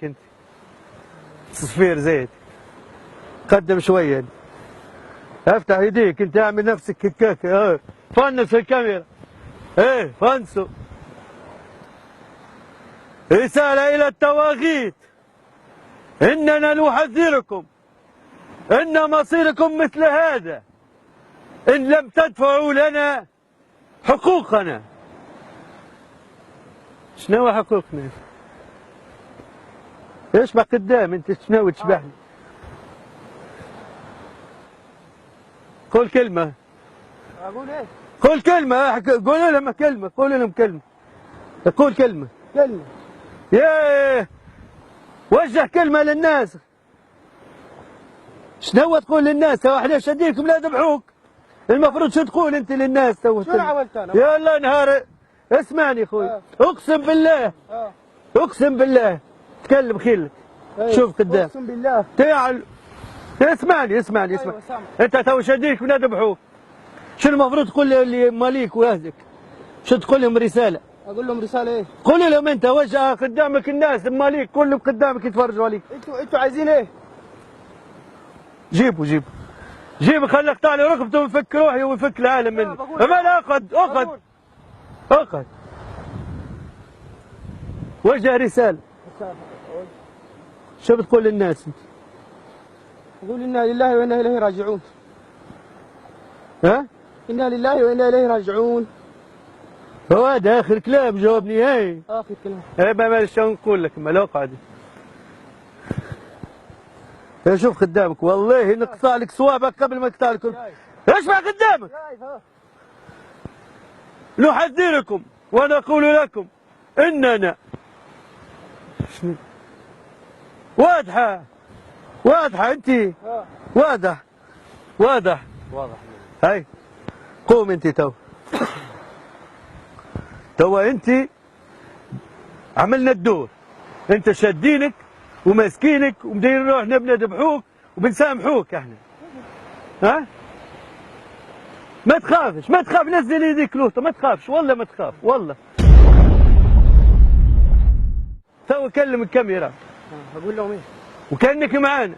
انت صفير زيت قدم شويه انت. افتح يديك انت، اعمل نفسك هكاك. فنس الكاميرا. ايه فنسوا. رساله الى الطواغيت اننا نحذركم ان مصيركم مثل هذا ان لم تدفعوا لنا حقوقنا. شنو حقوقنا؟ اشبع قدام انت، شنو تشبحني؟ قول كلمة. أقول إيه؟ قول كلمة، قول لهم كلمة، قول لهم كلمة. قول كلمة. كلمة. ياه وجه كلمة للناس. شنو تقول للناس؟ تو احنا شادينكم لا ذبحوك. المفروض شو تقول انت للناس تو؟ شنو عملت أنا؟ يا الله نهار. اسمعني اخوي. اقسم بالله. اقسم بالله تكلم خيلك. شوف قدام. اقسم بالله. تعال اسمعني. أيوة انت تو شاديك ولا ذبحوك. شو المفروض تقول اللي ماليك واهلك؟ شو تقول لهم رسالة؟ أقول لهم رسالة إيه؟ قول لهم انت وجهها قدامك الناس ماليك كلهم قدامك يتفرجوا عليك. انتوا عايزين إيه؟ جيبوا خلي اقطع لي ركبته ويفك روحي ويفك العالم مني. لا اقعد. وجه رسالة. شو بتقول للناس انت؟ أقول إنا لله وإنا إليه راجعون. ها؟ إنا لله وإنا إليه راجعون. هو هذا آخر كلام جاوبني. هاي آخر كلام. ما شو نقول لك؟ ما لا اقعد. شوف قدامك والله نقطع لك صوابك قبل ما اقطع لك. اسمع قدامك. نحذركم ونقول لكم اننا واضحة انت. واضح. هاي قوم انت تو انت عملنا الدور. انت شادينك وماسكينك ومديرين روحنا بنذبحوك وبنسامحوك احنا. ها؟ ما تخافش نزل يديك لوطه، ما تخافش والله ما تخاف والله. تو كلم الكاميرا. أقول لهم إيه؟ وكانك معانا.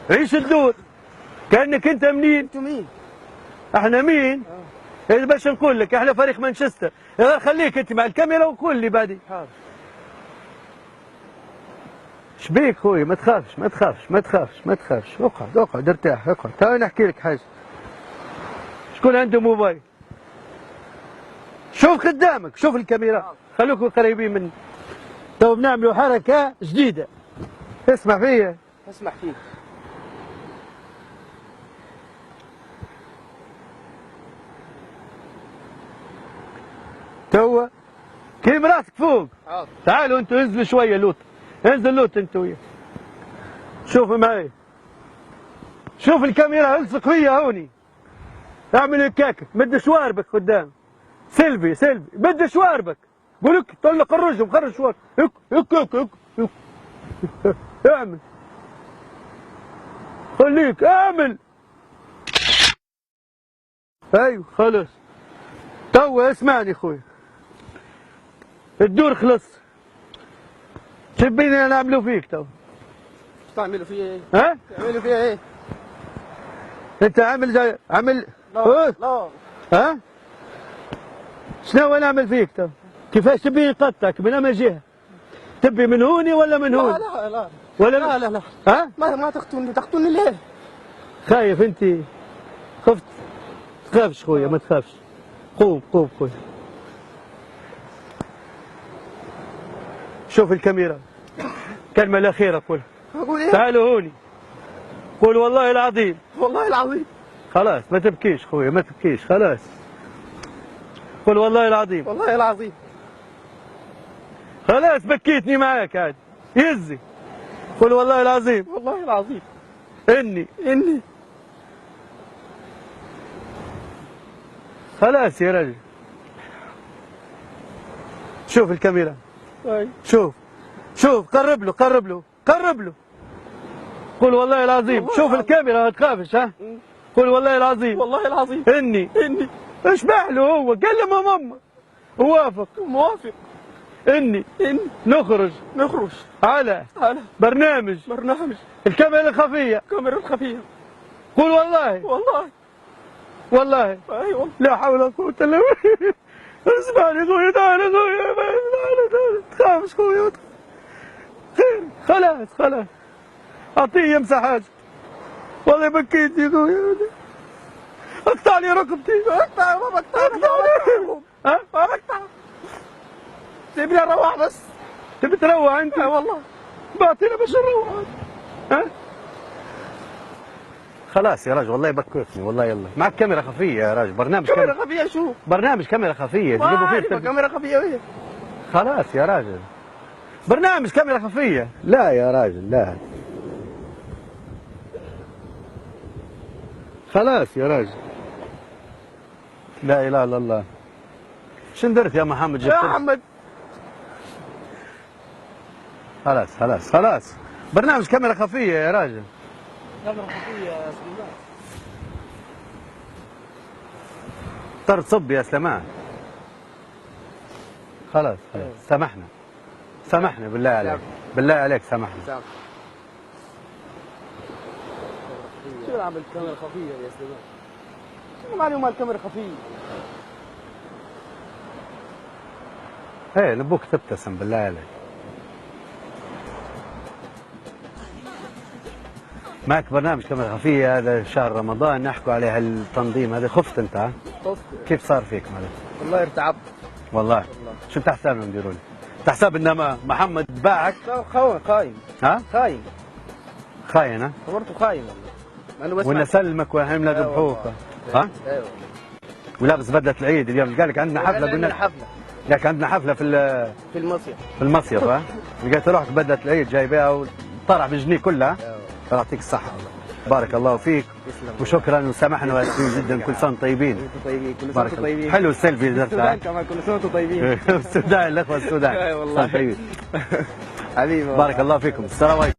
عيش الدور كانك انت منين؟ انتوا مين؟ احنا مين؟ إيه باش نقول لك احنا فريق مانشستر. خليك انت مع الكاميرا وقول لي بعدين. حاضر. شبيك خوي؟ ما تخافش. اقعد ارتاح. اقعد تو نحكي لك حاجه. شكون عنده موبايل؟ شوف قدامك، شوف الكاميرا، خلوكم قريبين مني. تو بنعملوا حركه جديده. اسمع فيا. اسمع فيك. تو كيم راسك فوق. حاضر. تعالوا انتوا انزلوا شويه لوط. انزل لوط انتوا وياه. شوفوا معي. شوف الكاميرا الصق فيا هوني. اعمل هكاك، مد شواربك قدام. سيلفي مد شواربك. قول لك طلق الرجل، خرج شواربك. هك اعمل. خليك اعمل. ايوه خلص. تو اسمعني اخوي. الدور خلص. تبيني انا اعملوا فيك تو؟ شو تعملوا فيها إيه؟ ها؟ تعملوا فيها إيه؟ انت عامل عامل. لا. ها؟ شنو نعمل فيك تو؟ كيفاش تبي نقطعك من اما جهه؟ تبي من هوني ولا من هون؟ لا ولا لا. ها؟ ما تقتلني ليه؟ خايف انت؟ خفت؟ تخافش خويا ما تخافش. قوم خويا. شوف الكاميرا. الكلمة الأخيرة قولها. أقول إيه؟ تعالوا هوني. قول والله العظيم. والله العظيم. خلاص ما تبكيش خويا ما تبكيش خلاص. قول والله العظيم. والله العظيم. خلاص بكيتني معاك عاد. يزي. قول والله العظيم. والله العظيم. إني خلاص يا رجل. شوف الكاميرا. شوف قرب له. قول والله العظيم. شوف الكاميرا ما تخافش. ها؟ قول والله العظيم. والله العظيم. إني اشبع له هو قال له ماما. موافق. إني نخرج على على برنامج الكاميرا الخفية. الكاميرا الخفية. قول والله والله اي والله. لا حول ولا قوة إلا بالله. اسمعني خويا، تعال خويا، تعال تخافش خويا. خير خلاص أعطيه يمسح حاجة. والله بكيت يا خويا. اقطع لي رقبتي. اقطع ما بقطع. ها؟ ما بقطع. سيبني اروح بس. تبي تروح انت؟ والله. بعطينا باش نروح. ها؟ خلاص يا راجل والله بكيتني والله. يلا معك كاميرا خفية يا راجل. كاميرا خفية شو؟ برنامج كاميرا خفية تجيبوا فيه كاميرا خفية وين؟ خلاص يا راجل برنامج كاميرا خفية. لا يا راجل لا. خلاص يا راجل. لا اله الا الله. شن درت يا محمد؟ يا محمد خلاص برنامج كاميرا خفية يا راجل. كاميرا خفية يا سليمان. طرد صب يا سليمان. خلاص سامحنا بالله عليك. بالله عليك سامحنا. شو نعمل كاميرا خفية يا سليمان؟ شو معنى مال كاميرا خفية؟ ايه نبوك تبتسم بالله عليك. معك برنامج كاميرا خفية. هذا شهر رمضان نحكوا عليه التنظيم هذا. خفت انت ها؟ خفت. كيف صار فيك مالك؟ والله ارتعبت. والله شو بتحسب انهم يديروا لي؟ بتحسب ان محمد باعك؟ خاين. ها؟ خاين ها؟ صورته خاين والله. وانا سلمك وهمنا ذبحوك. ها؟ ايوه ولابس بدلة العيد اليوم. قال لك عندنا حفلة. قلنا حفلة. لك عندنا حفلة في المصيف ها؟ لقيت روحك بدلة العيد جايبها وطلع بجنيه كلها. الله يعطيك الصحة. بارك الله فيك وشكرا وسامحنا جدا. كل سنة طيبين. كل سنة طيبين. حلو السيلفي درتها. كمان كل سنة طيبين. السودان الاخوة السودان. اي والله. طيبين. حبيبي بارك الله فيكم. السلام عليكم.